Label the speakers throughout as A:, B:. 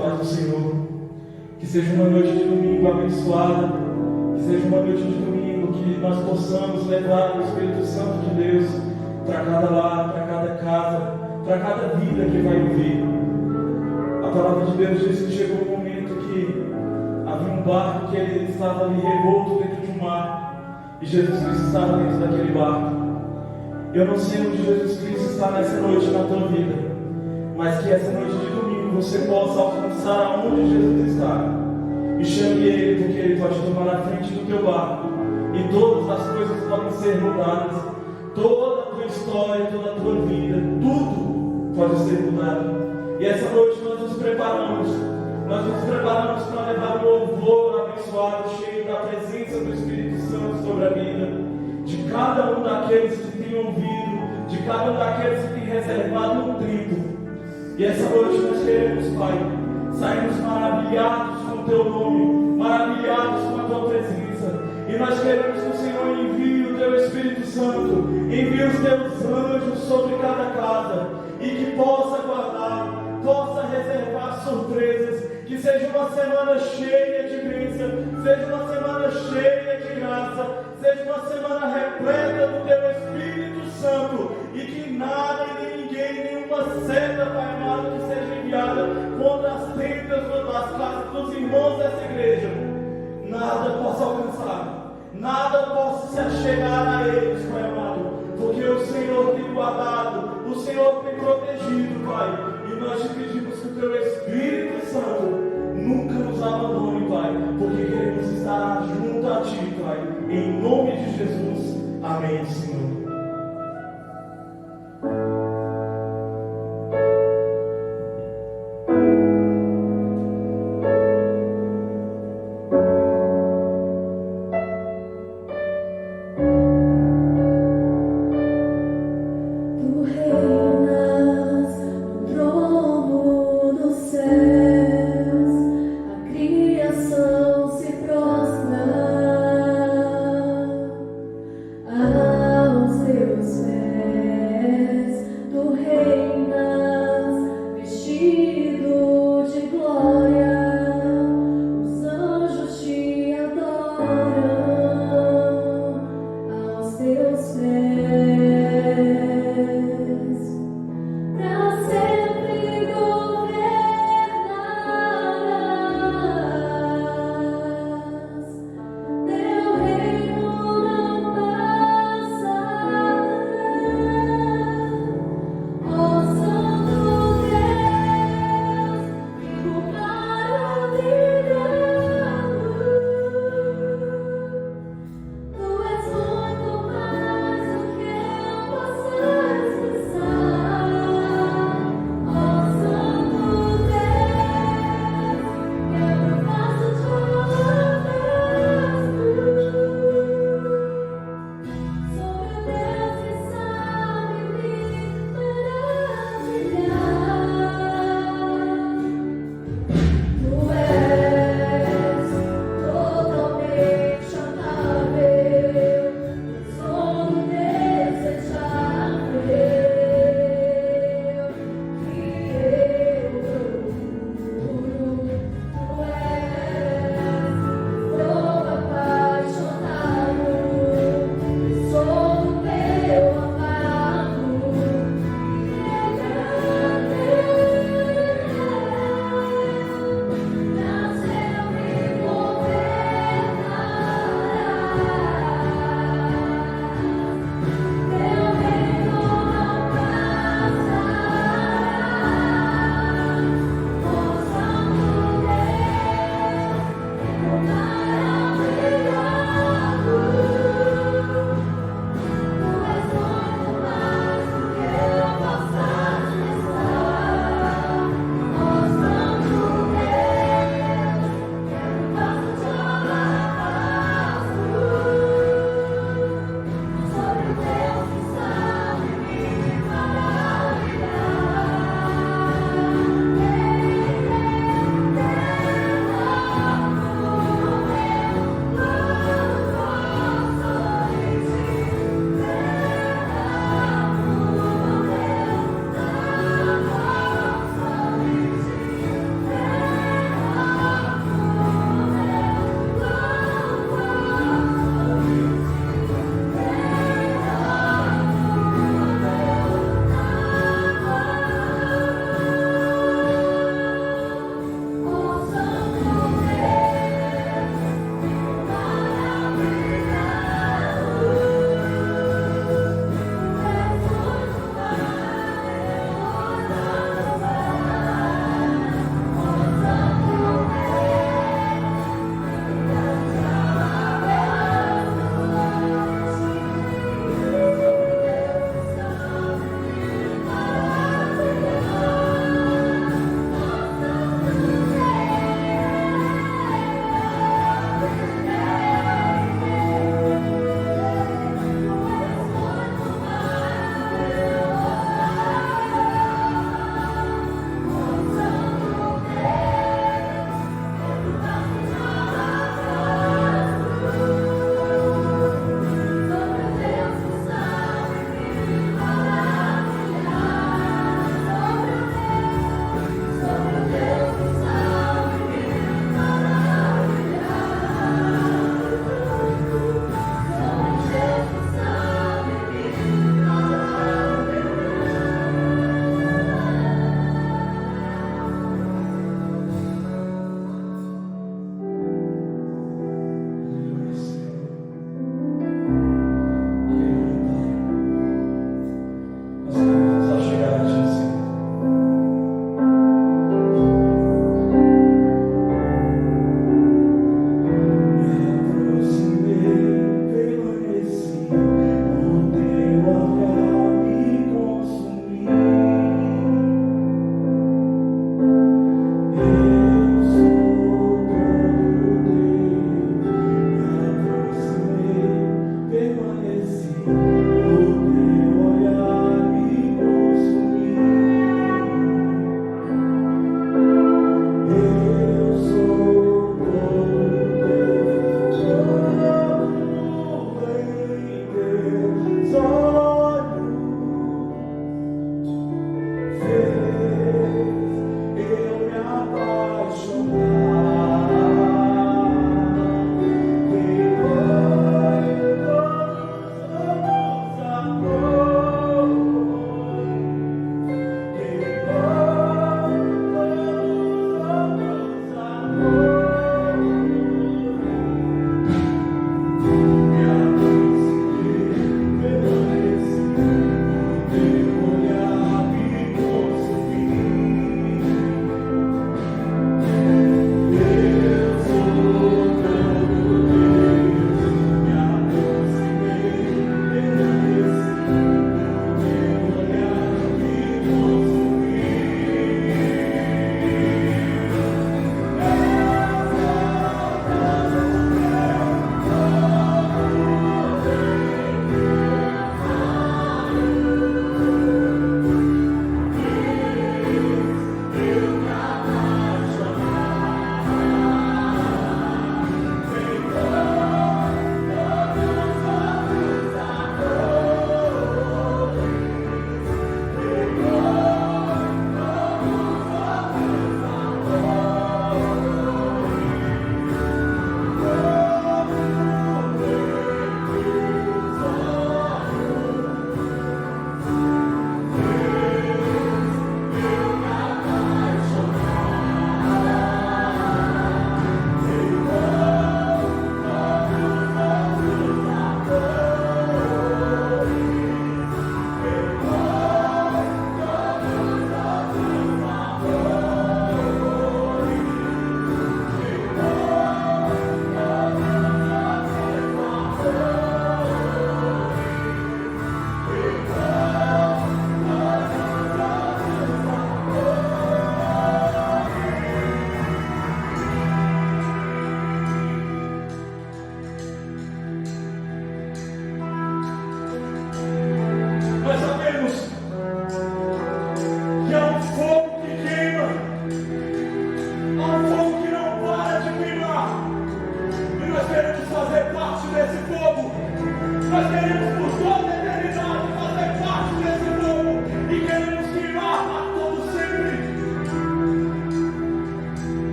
A: paz do Senhor. Que seja uma noite de domingo abençoada. Que seja uma noite de domingo que nós possamos levar o Espírito Santo de Deus para cada lar, para cada casa, para cada vida que vai ouvir. A palavra de Deus diz que chegou um momento que havia um barco que ele estava ali revolto dentro de um mar. E Jesus Cristo estava dentro daquele barco. Eu não sei onde Jesus Cristo está nessa noite na tua vida, mas que essa noite de domingo você possa alcançar aonde Jesus está. E chame Ele, porque Ele pode tomar a frente do teu barco. E todas as coisas podem ser mudadas. Toda a tua história, toda a tua vida, tudo pode ser mudado. E essa noite nós nos preparamos. Nós nos preparamos para levar um louvor abençoado, cheio da presença do Espírito Santo sobre a vida de cada um daqueles que têm ouvido, de cada um daqueles que têm reservado um tempo. E essa noite nós queremos, Pai, sairmos maravilhados com o Teu nome, maravilhados com a Tua presença. E nós queremos que o Senhor envie o Teu Espírito Santo, envie os Teus anjos sobre cada casa, e que possa guardar, possa reservar surpresas. Que seja uma semana cheia de bênção, seja uma semana cheia de graça, seja uma semana repleta do Teu Espírito Santo, e que nada e nem ninguém, nenhuma seta, Pai amado, que seja enviada contra as tendas das casas dos irmãos dessa igreja, nada possa alcançar, nada possa se achegar a eles, Pai amado, porque o Senhor tem guardado, o Senhor tem protegido, Pai, e nós te pedimos que o Teu Espírito Santo nunca nos abandone, Pai, porque queremos estar junto a Ti, Pai, em nome de Jesus. Amém, Senhor.
B: Aos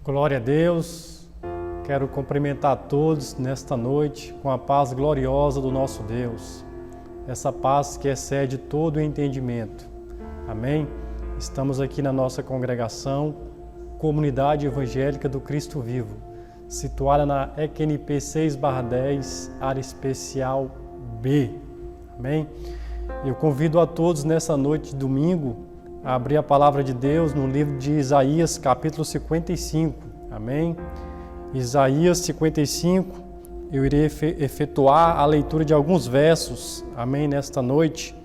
B: Glória a Deus, quero cumprimentar a todos nesta noite com a paz gloriosa do nosso Deus, essa paz que excede todo o entendimento. Amém? Estamos aqui na nossa congregação, Comunidade Evangélica do Cristo Vivo, situada na EQNP 6/10, área especial B. Amém? Eu convido a todos nessa noite de domingo a abrir a palavra de Deus no livro de Isaías, capítulo 55. Amém? Isaías 55, eu irei efetuar a leitura de alguns versos, amém, nesta noite.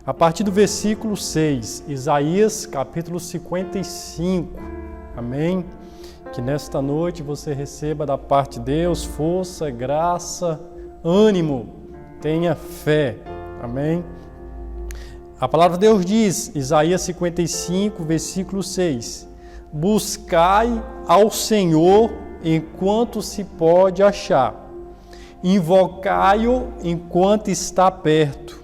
B: A partir do versículo 6, Isaías, capítulo 55, amém? Que nesta noite você receba da parte de Deus força, graça, ânimo, tenha fé, amém? A palavra de Deus diz, Isaías 55, versículo 6, buscai ao Senhor enquanto se pode achar, invocai-o enquanto está perto.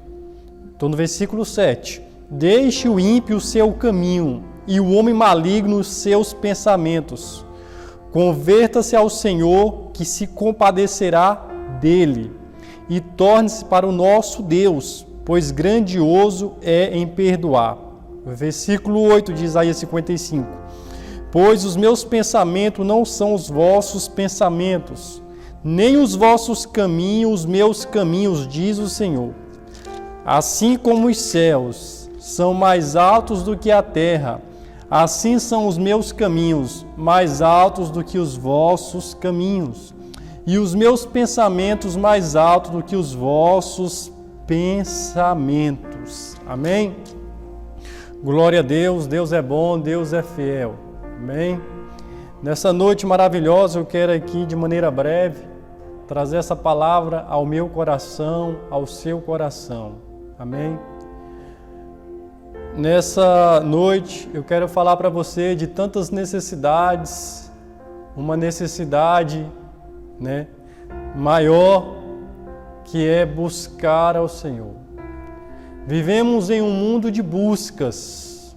B: Estou no versículo 7, deixe o ímpio o seu caminho e o homem maligno os seus pensamentos. Converta-se ao Senhor, que se compadecerá dele, e torne-se para o nosso Deus, pois grandioso é em perdoar. Versículo 8 de Isaías 55. Pois os meus pensamentos não são os vossos pensamentos, nem os vossos caminhos, os meus caminhos, diz o Senhor. Assim como os céus são mais altos do que a terra, assim são os meus caminhos mais altos do que os vossos caminhos, e os meus pensamentos mais altos do que os vossos pensamentos. Amém? Glória a Deus, Deus é bom, Deus é fiel. Amém? Nessa noite maravilhosa eu quero aqui de maneira breve trazer essa palavra ao meu coração, ao seu coração. Amém? Nessa noite eu quero falar para você de tantas necessidades, uma necessidade, maior, que é buscar ao Senhor. Vivemos em um mundo de buscas,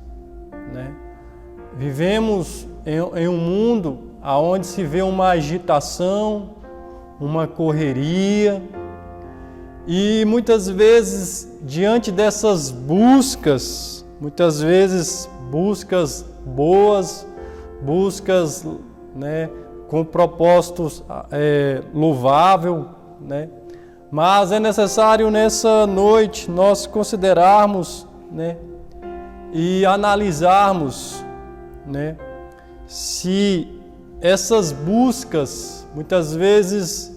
B: Vivemos em um mundo onde se vê uma agitação, uma correria, e muitas vezes, diante dessas buscas, muitas vezes buscas boas, buscas com propósitos louváveis, mas é necessário nessa noite nós considerarmos e analisarmos se essas buscas, muitas vezes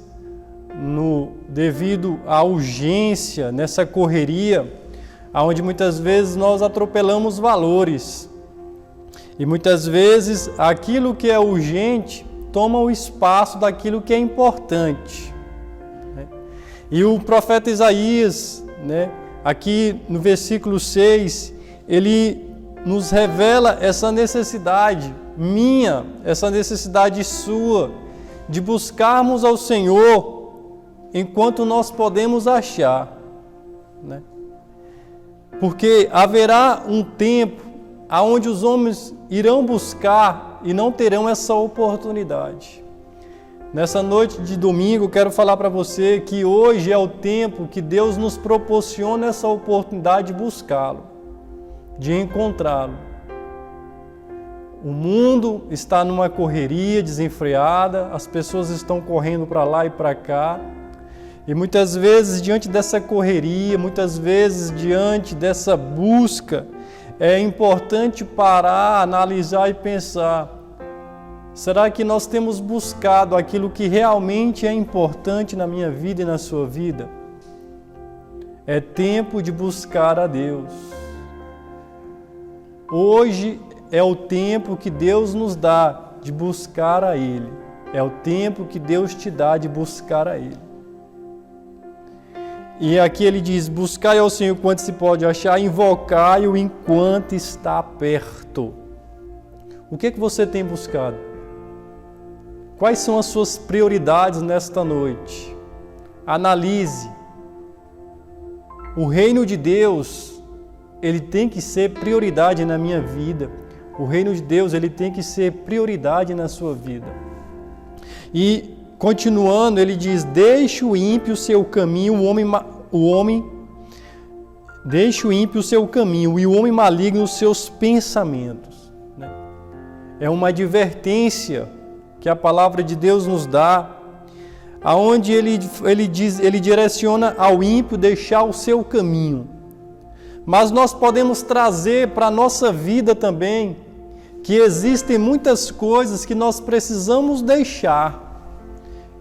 B: devido à urgência, nessa correria, onde muitas vezes nós atropelamos valores e muitas vezes aquilo que é urgente toma o espaço daquilo que é importante. E o profeta Isaías, aqui no versículo 6, ele nos revela essa necessidade minha, essa necessidade sua, de buscarmos ao Senhor enquanto nós podemos achar. Porque haverá um tempo onde os homens irão buscar e não terão essa oportunidade. Nessa noite de domingo, quero falar para você que hoje é o tempo que Deus nos proporciona essa oportunidade de buscá-lo, de encontrá-lo. O mundo está numa correria desenfreada, as pessoas estão correndo para lá e para cá, e muitas vezes diante dessa correria, muitas vezes diante dessa busca, é importante parar, analisar e pensar: será que nós temos buscado aquilo que realmente é importante na minha vida e na sua vida? É tempo de buscar a Deus. Hoje é o tempo que Deus nos dá de buscar a Ele. É o tempo que Deus te dá de buscar a Ele. E aqui ele diz: buscai ao Senhor enquanto se pode achar, invocai-o enquanto está perto. O que você tem buscado? Quais são as suas prioridades nesta noite? Analise. O reino de Deus, ele tem que ser prioridade na minha vida. O reino de Deus, ele tem que ser prioridade na sua vida. E continuando, ele diz: deixe o ímpio o seu caminho, deixe o ímpio o seu caminho e o homem maligno os seus pensamentos. É uma advertência que a palavra de Deus nos dá, aonde ele direciona ao ímpio deixar o seu caminho. Mas nós podemos trazer para a nossa vida também que existem muitas coisas que nós precisamos deixar,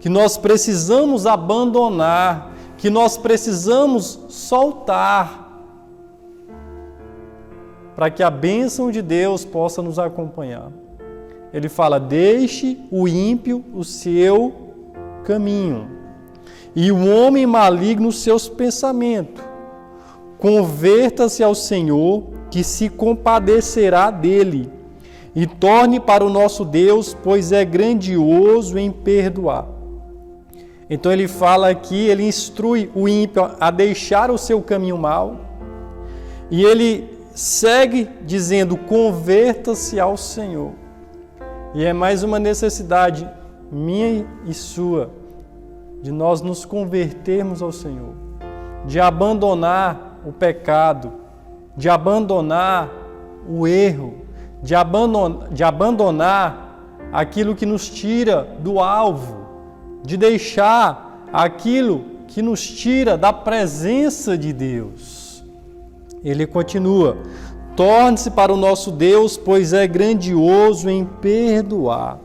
B: que nós precisamos abandonar, que nós precisamos soltar, para que a bênção de Deus possa nos acompanhar. Ele fala: deixe o ímpio o seu caminho e o homem maligno os seus pensamentos. Converta-se ao Senhor, que se compadecerá dele, e torne para o nosso Deus, pois é grandioso em perdoar. Então ele fala aqui, ele instrui o ímpio a deixar o seu caminho mau, e ele segue dizendo: converta-se ao Senhor. E é mais uma necessidade minha e sua, de nós nos convertermos ao Senhor, de abandonar o pecado, de abandonar o erro, de abandonar aquilo que nos tira do alvo, de deixar aquilo que nos tira da presença de Deus. Ele continua: torne-se para o nosso Deus, pois é grandioso em perdoar.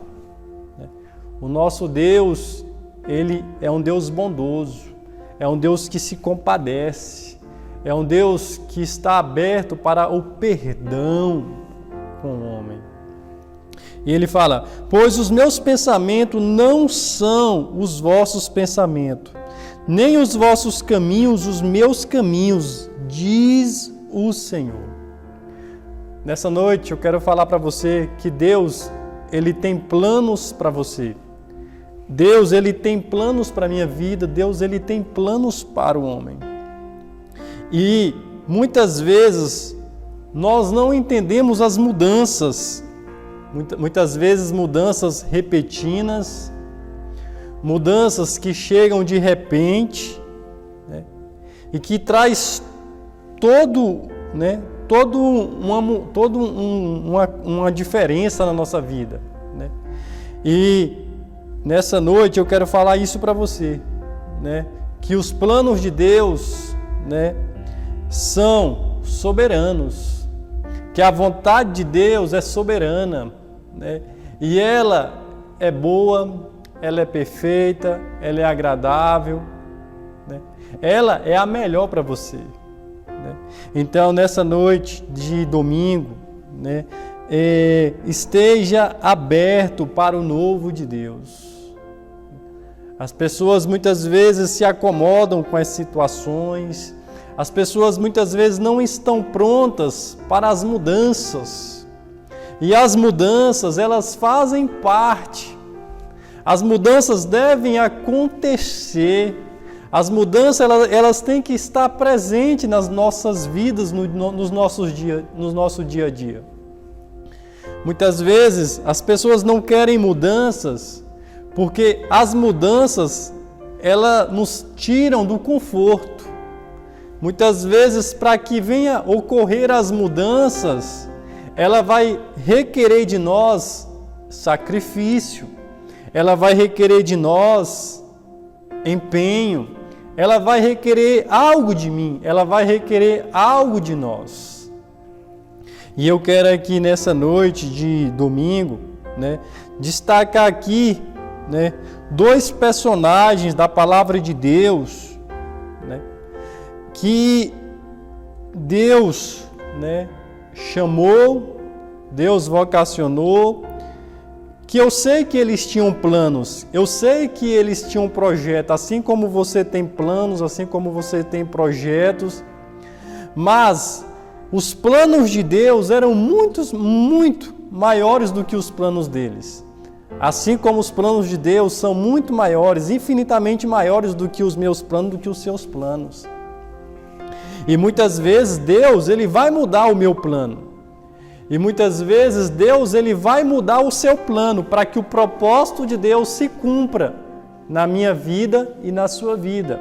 B: O nosso Deus, Ele é um Deus bondoso, é um Deus que se compadece, é um Deus que está aberto para o perdão com o homem. E ele fala: pois os meus pensamentos não são os vossos pensamentos, nem os vossos caminhos os meus caminhos, diz o Senhor. Nessa noite eu quero falar para você que Deus, Ele tem planos para você. Deus, Ele tem planos para a minha vida. Deus, Ele tem planos para o homem. E muitas vezes nós não entendemos as mudanças. Muitas vezes mudanças repentinas, mudanças que chegam de repente, né? E que traz uma diferença na nossa vida, né? E nessa noite eu quero falar isso para você, né? Que os planos de Deus, né, são soberanos, que a vontade de Deus é soberana, né? E ela é boa, ela é perfeita, ela é agradável, né? Ela é a melhor para você, né? Então, nessa noite de domingo, né, esteja aberto para o novo de Deus. As pessoas muitas vezes se acomodam com as situações, as pessoas muitas vezes não estão prontas para as mudanças. E as mudanças, elas fazem parte. As mudanças devem acontecer. As mudanças, elas têm que estar presentes nas nossas vidas, no nosso dia a dia. Muitas vezes, as pessoas não querem mudanças, porque as mudanças, elas nos tiram do conforto. Muitas vezes, para que venha ocorrer as mudanças, ela vai requerer de nós sacrifício, ela vai requerer de nós empenho, ela vai requerer algo de mim, ela vai requerer algo de nós. E eu quero aqui nessa noite de domingo, né, destacar aqui, né, dois personagens da palavra de Deus, né, que Deus, né, chamou, Deus vocacionou, que eu sei que eles tinham planos, eu sei que eles tinham projeto, assim como você tem planos, assim como você tem projetos, mas os planos de Deus eram muito maiores do que os planos deles. Assim como os planos de Deus são muito maiores, infinitamente maiores do que os meus planos, do que os seus planos. E muitas vezes Deus, Ele vai mudar o meu plano. E muitas vezes Deus, Ele vai mudar o seu plano para que o propósito de Deus se cumpra na minha vida e na sua vida.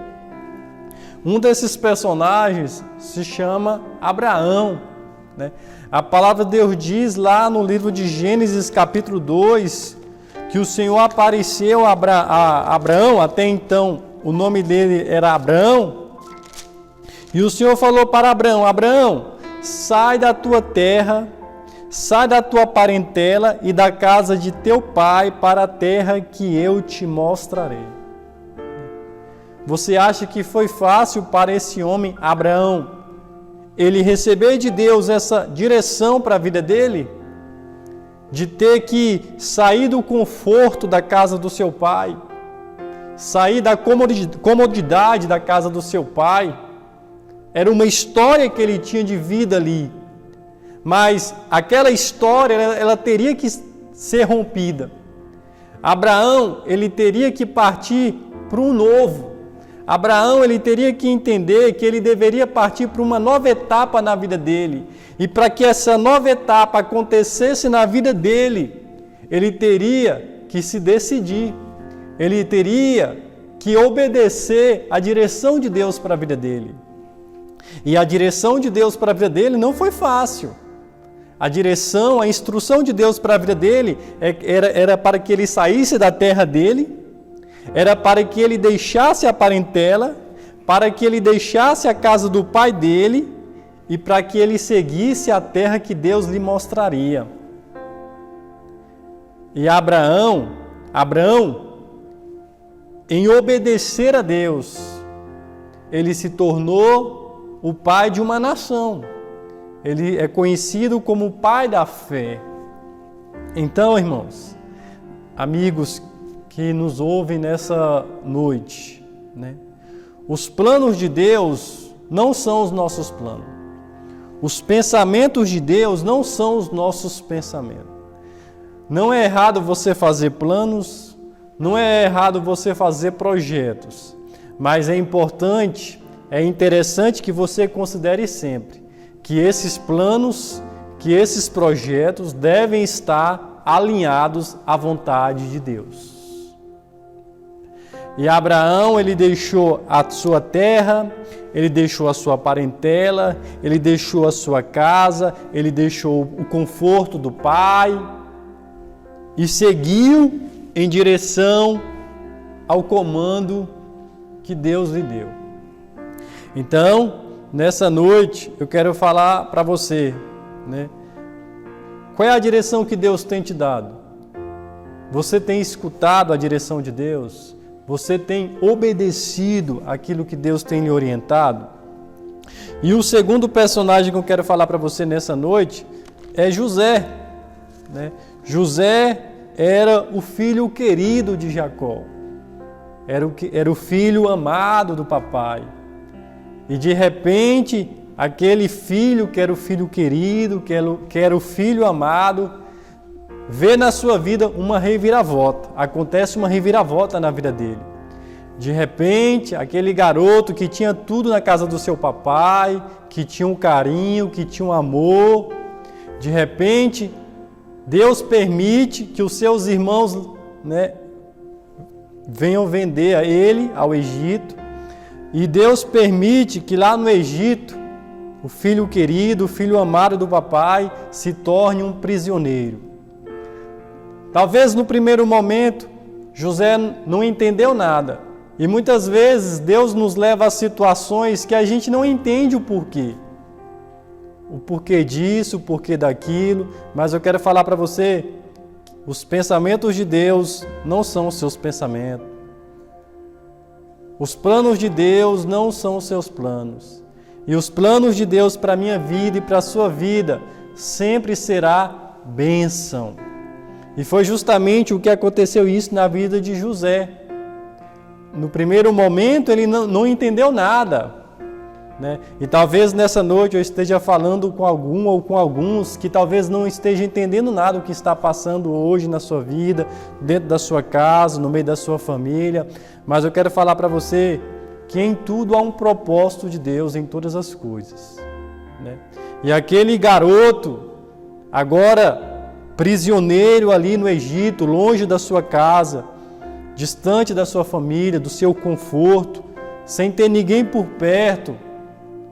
B: Um desses personagens se chama Abraão, né? A palavra de Deus diz lá no livro de Gênesis capítulo 2, que o Senhor apareceu a Abraão, até então o nome dele era Abraão, e o Senhor falou para Abraão: Abraão, sai da tua terra, sai da tua parentela e da casa de teu pai para a terra que eu te mostrarei. Você acha que foi fácil para esse homem, Abraão, ele receber de Deus essa direção para a vida dele? De ter que sair do conforto da casa do seu pai, sair da comodidade da casa do seu pai? Era uma história que ele tinha de vida ali. Mas aquela história, ela teria que ser rompida. Abraão, ele teria que partir para um novo. Abraão, ele teria que entender que ele deveria partir para uma nova etapa na vida dele. E para que essa nova etapa acontecesse na vida dele, ele teria que se decidir. Ele teria que obedecer à direção de Deus para a vida dele. E a direção de Deus para a vida dele não foi fácil. A direção, a instrução de Deus para a vida dele era para que ele saísse da terra dele, era para que ele deixasse a parentela, para que ele deixasse a casa do pai dele e para que ele seguisse a terra que Deus lhe mostraria. E Abraão, em obedecer a Deus, ele se tornou o pai de uma nação. Ele é conhecido como o pai da fé. Então, irmãos, amigos que nos ouvem nessa noite, né? Os planos de Deus não são os nossos planos. Os pensamentos de Deus não são os nossos pensamentos. Não é errado você fazer planos, não é errado você fazer projetos, mas é importante, é interessante que você considere sempre que esses planos, que esses projetos devem estar alinhados à vontade de Deus. E Abraão, ele deixou a sua terra, ele deixou a sua parentela, ele deixou a sua casa, ele deixou o conforto do pai e seguiu em direção ao comando que Deus lhe deu. Então, nessa noite, eu quero falar para você, né? Qual é a direção que Deus tem te dado? Você tem escutado a direção de Deus? Você tem obedecido aquilo que Deus tem lhe orientado? E o segundo personagem que eu quero falar para você nessa noite é José, né? José era o filho querido de Jacó. Era o filho amado do papai. E de repente, aquele filho que era o filho querido, que era o filho amado, vê na sua vida uma reviravolta. Acontece uma reviravolta na vida dele. De repente, aquele garoto que tinha tudo na casa do seu papai, que tinha um carinho, que tinha um amor, de repente, Deus permite que os seus irmãos, né, venham vender a ele ao Egito. E Deus permite que lá no Egito, o filho querido, o filho amado do papai, se torne um prisioneiro. Talvez no primeiro momento, José não entendeu nada. E muitas vezes Deus nos leva a situações que a gente não entende o porquê. O porquê disso, o porquê daquilo. Mas eu quero falar para você, os pensamentos de Deus não são os seus pensamentos. Os planos de Deus não são os seus planos. E os planos de Deus para a minha vida e para a sua vida sempre será bênção. E foi justamente o que aconteceu isso na vida de José. No primeiro momento ele não entendeu nada, né? E talvez nessa noite eu esteja falando com algum ou com alguns que talvez não estejam entendendo nada do que está passando hoje na sua vida, dentro da sua casa, no meio da sua família. Mas eu quero falar para você que em tudo há um propósito de Deus, em todas as coisas, né? E aquele garoto, agora prisioneiro ali no Egito, longe da sua casa, distante da sua família, do seu conforto, sem ter ninguém por perto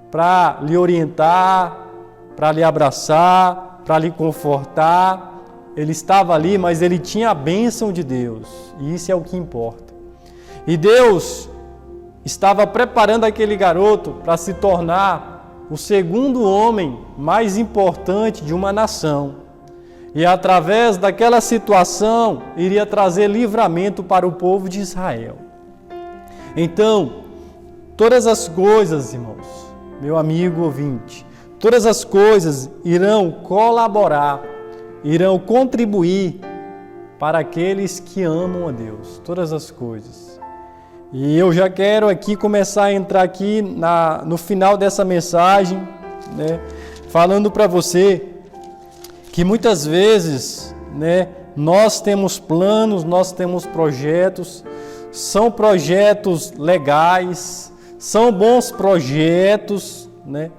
B: para lhe orientar, para lhe abraçar, para lhe confortar. Ele estava ali, mas ele tinha a bênção de Deus, e isso é o que importa. E Deus estava preparando aquele garoto para se tornar o segundo homem mais importante de uma nação. E através daquela situação, iria trazer livramento para o povo de Israel. Então, todas as coisas, irmãos, meu amigo ouvinte, todas as coisas irão colaborar, irão contribuir para aqueles que amam a Deus. Todas as coisas. E eu já quero aqui começar a entrar aqui no final dessa mensagem, né, falando para você que muitas vezes, né, nós temos planos, nós temos projetos, são projetos legais, são bons projetos, né?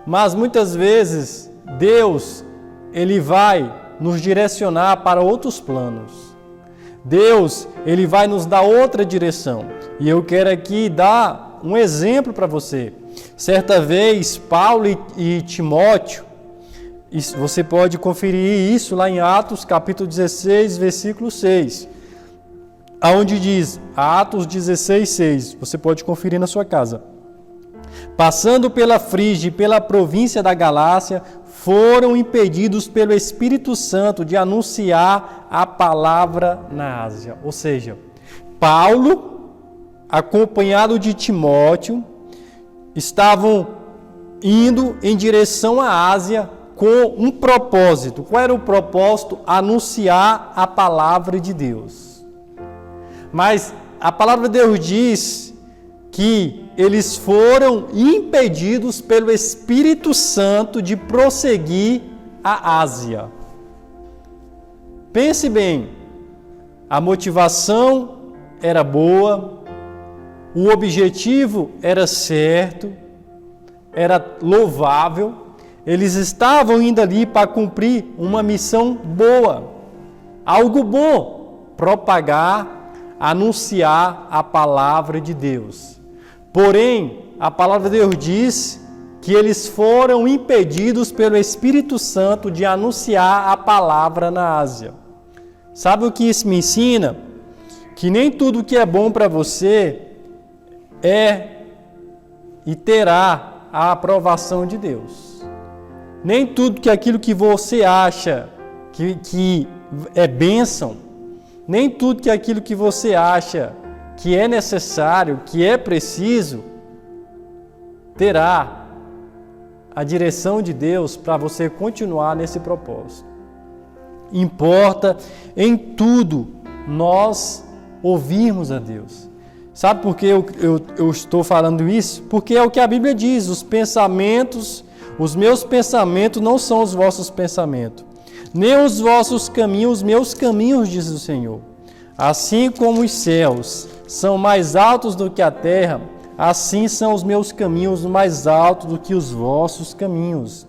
B: Mas muitas vezes Deus, Ele vai nos direcionar para outros planos. Deus, Ele vai nos dar outra direção. E eu quero aqui dar um exemplo para você. Certa vez, Paulo e Timóteo, você pode conferir isso lá em Atos, capítulo 16, versículo 6. Aonde diz, Atos 16, 6. Você pode conferir na sua casa. Passando pela Frígia e pela província da Galácia, foram impedidos pelo Espírito Santo de anunciar a palavra na Ásia. Ou seja, Paulo acompanhado de Timóteo, estavam indo em direção à Ásia com um propósito. Qual era o propósito? Anunciar a palavra de Deus. Mas a palavra de Deus diz que eles foram impedidos pelo Espírito Santo de prosseguir à Ásia. Pense bem, a motivação era boa, o objetivo era certo, era louvável, eles estavam indo ali para cumprir uma missão boa, algo bom, propagar, anunciar a palavra de Deus. Porém, a palavra de Deus diz que eles foram impedidos pelo Espírito Santo de anunciar a palavra na Ásia. Sabe o que isso me ensina? Que nem tudo que é bom para você é e terá a aprovação de Deus. Nem tudo que aquilo que você acha que é bênção, nem tudo que aquilo que você acha que é necessário, que é preciso, terá a direção de Deus para você continuar nesse propósito. Importa em tudo nós ouvirmos a Deus. Sabe por que eu estou falando isso? Porque é o que a Bíblia diz, os meus pensamentos não são os vossos pensamentos, nem os vossos caminhos, os meus caminhos, diz o Senhor. Assim como os céus são mais altos do que a terra, assim são os meus caminhos mais altos do que os vossos caminhos,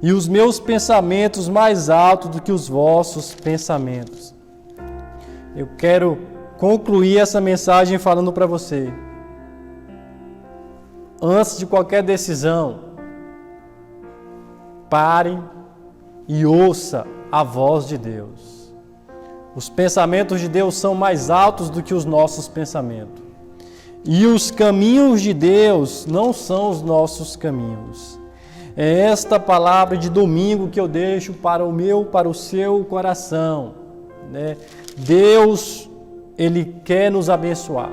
B: e os meus pensamentos mais altos do que os vossos pensamentos. Eu quero concluir essa mensagem falando para você. Antes de qualquer decisão, pare e ouça a voz de Deus. Os pensamentos de Deus são mais altos do que os nossos pensamentos. E os caminhos de Deus não são os nossos caminhos. É esta palavra de domingo que eu deixo para o seu coração, né? Deus, Ele quer nos abençoar.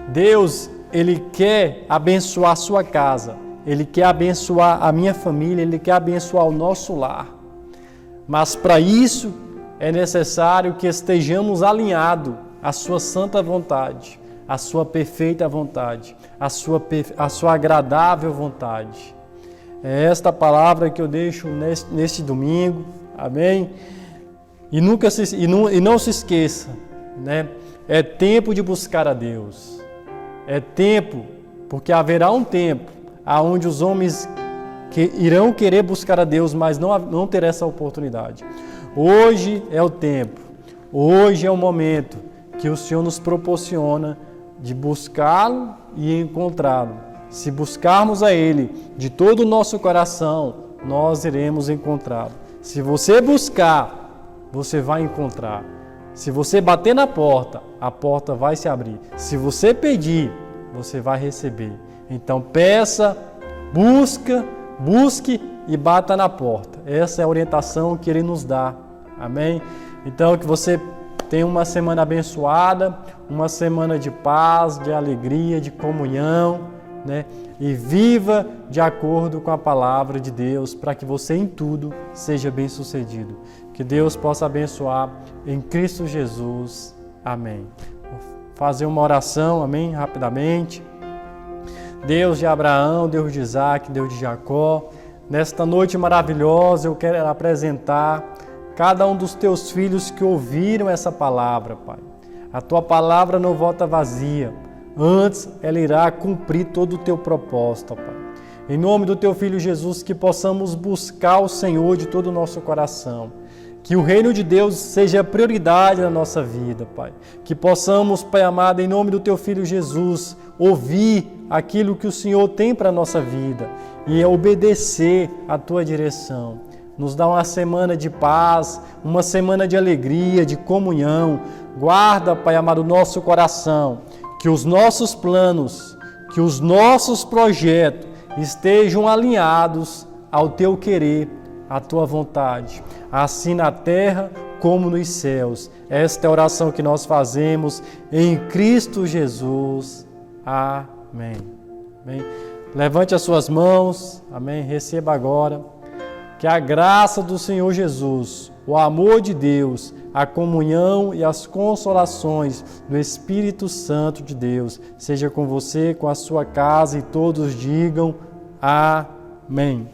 B: Deus, Ele quer abençoar a sua casa. Ele quer abençoar a minha família. Ele quer abençoar o nosso lar. Mas para isso é necessário que estejamos alinhados à sua santa vontade, à sua perfeita vontade, à sua agradável vontade. É esta palavra que eu deixo neste domingo. Amém? E não se esqueça, né? É tempo de buscar a Deus. É tempo, porque haverá um tempo onde os homens irão querer buscar a Deus, mas não terão essa oportunidade. Hoje é o tempo, hoje é o momento que o Senhor nos proporciona de buscá-lo e encontrá-lo. Se buscarmos a Ele de todo o nosso coração, nós iremos encontrá-lo. Se você buscar, você vai encontrar. Se você bater na porta, a porta vai se abrir. Se você pedir, você vai receber. Então peça, busque e bata na porta. Essa é a orientação que Ele nos dá. Amém? Então que você tenha uma semana abençoada, uma semana de paz, de alegria, de comunhão, né? E viva de acordo com a palavra de Deus, para que você em tudo seja bem-sucedido. Que Deus possa abençoar em Cristo Jesus. Amém. Vou fazer uma oração, amém, rapidamente. Deus de Abraão, Deus de Isaac, Deus de Jacó, nesta noite maravilhosa eu quero apresentar cada um dos teus filhos que ouviram essa palavra, Pai. A tua palavra não volta vazia, antes ela irá cumprir todo o teu propósito, Pai. Em nome do teu Filho Jesus, que possamos buscar o Senhor de todo o nosso coração. Que o reino de Deus seja a prioridade na nossa vida, Pai. Que possamos, Pai amado, em nome do teu Filho Jesus, ouvir aquilo que o Senhor tem para a nossa vida e obedecer a tua direção. Nos dá uma semana de paz, uma semana de alegria, de comunhão. Guarda, Pai amado, o nosso coração. Que os nossos planos, que os nossos projetos estejam alinhados ao teu querer, à tua vontade, assim na terra como nos céus. Esta é a oração que nós fazemos em Cristo Jesus. Amém. Amém. Levante as suas mãos. Amém. Receba agora. Que a graça do Senhor Jesus, o amor de Deus, a comunhão e as consolações do Espírito Santo de Deus seja com você, com a sua casa, e todos digam amém.